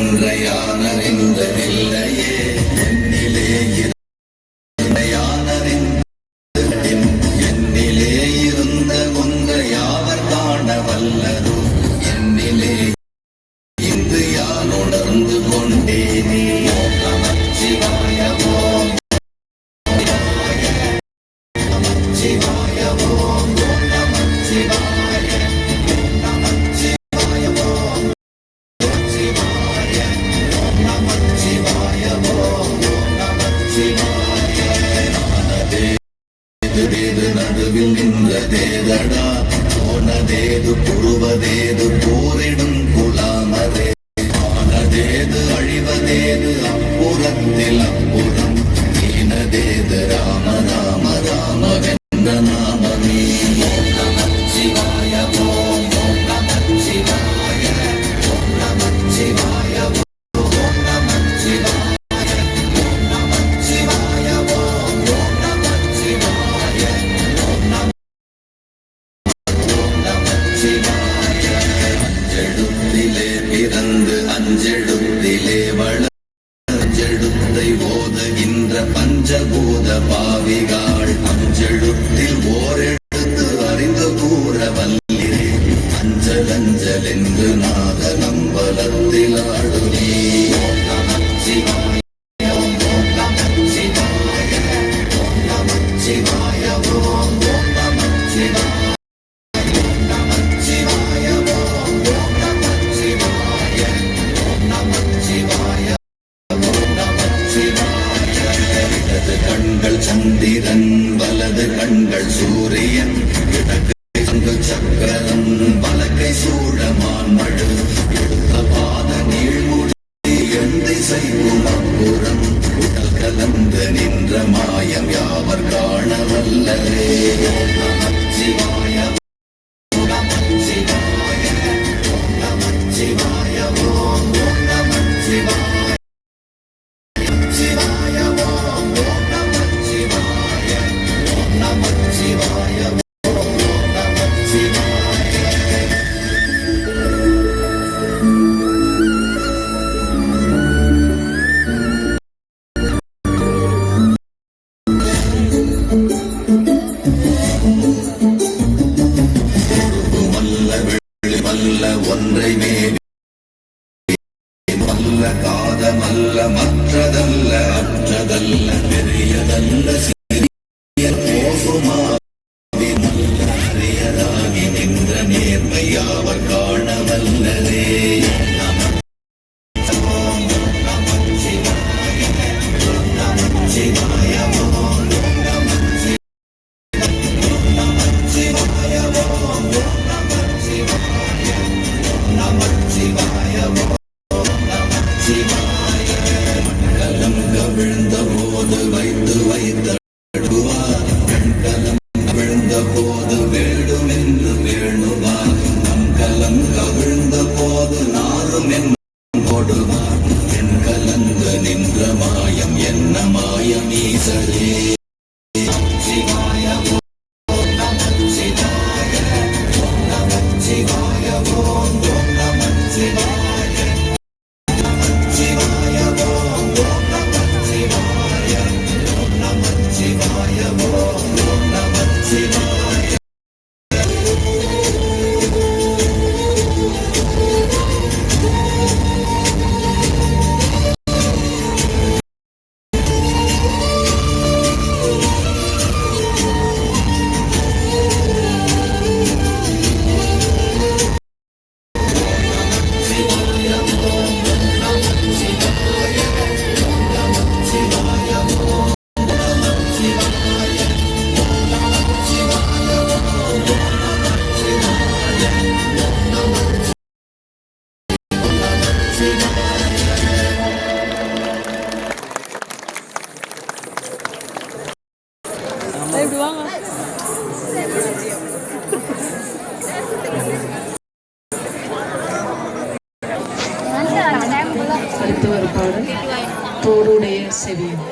என்றையானறிந்ததில்லையே என்னிலே என்னிலே இருந்த ஒன்றை யாவர் காண வல்லதோ என்னிலே இன்று யான் உணர்ந்து கொண்டேனே. நமச்சிவாய ஓம் நமச்சிவாய ஓம் நமச்சிவாய நமச்சிவாய ஓம் நமச்சிவாய நமச்சிவாய ஓம் நமச்சிவாய. நானதேது நடுவில் நின்றதேதடா போனதேது புருவதேது போரிடும் குலாமதே ஆனதேது அழிவதேது அப்புறத்தில் அப்புறம் ஈனதேது ராம ராம ராம வென்ற நாமமே. ஓம் நமச்சிவாய ஓம் நமச்சிவாய ஓம் நமச்சிவாய ஓம் நமச்சிவாய ஓம் நமச்சிவாய ஓம் நமச்சிவாய ஓம் நமச்சிவாய. அஞ்செழுத்திலே பிறந்து அஞ்செழுத்திலே வளர்ந்தெழுத்தை ஓதுகின்ற பஞ்சபூத பாவிகாள் அஞ்செழுத்தில் ஓரெழுத்து அறிந்து கூற வல்லிரே அஞ்சல் அஞ்சல் என்று நாத நம்பலத்தில் ஆடுமே. ஓம் நமச்சிவாய ஓம் நமச்சிவாய ஓம் நமச்சிவாய ஓம் நமச்சிவாய நமச்சிவாய ஓம் நமச்சிவாய ஓம் நமச்சிவாய ஓம் நமச்சிவாய. இடது கண்கள் சந்திரன் வலது கண்கள் சூரியன் இடது சங்கு சக்கரம் வலக்கை சூழமான் மழு எடுத்த பாத நீழ்முடி எந்தை செய்யும் அப்புறம் உடல் கலந்து நின்ற மாயம் யாவர் காண வல்லரே. ஓம் நமச்சிவாய நமச்சிவாய ஓம் நமச்சிவாய ஓம் நமச்சிவாய நமச்சிவாய ஓம் நமச்சிவாய ஓம் நமச்சிவாய ஓம் நமச்சிவாய. மல்ல வெள்ளி மல்ல ஒன்றை மேவி மல்ல காதமல்ல மற்றதல்ல அற்றதல்ல பெரியதல்ல சிறிய போசுமாவி நல்ல அரியதாகி நின்ற நேர்மை யாவர் காண வல்லரே. ஓம் நமச்சிவாய ஓம் நமச்சிவாய ஓம் நமச்சிவாய ஓம் நமச்சிவாய நமச்சிவாய நமச்சிவாய. மண்டலம் கவிழ்ந்த போது வைத்து வைத்தடுவார் கண்கலம் கவிழ்ந்த போது வேடும் என்று வேணுவார் நம்கலம் கவிழ்ந்த போது நாரும் என்று போடுவார் என் கலந்து நின்ற மாயம் என்ன மாயம் ஈசரே. நமச்சிவாய ஓம் நமச்சிவாய ஓம் நமச்சிவாய ஓம் நமச்சிவாய நமச்சிவாய ஓம் நமச்சிவாய ஓம் நமச்சிவாய ஓம் நமச்சிவாய. அடுத்து ஒரு பாடல் போருடைய செவியன்.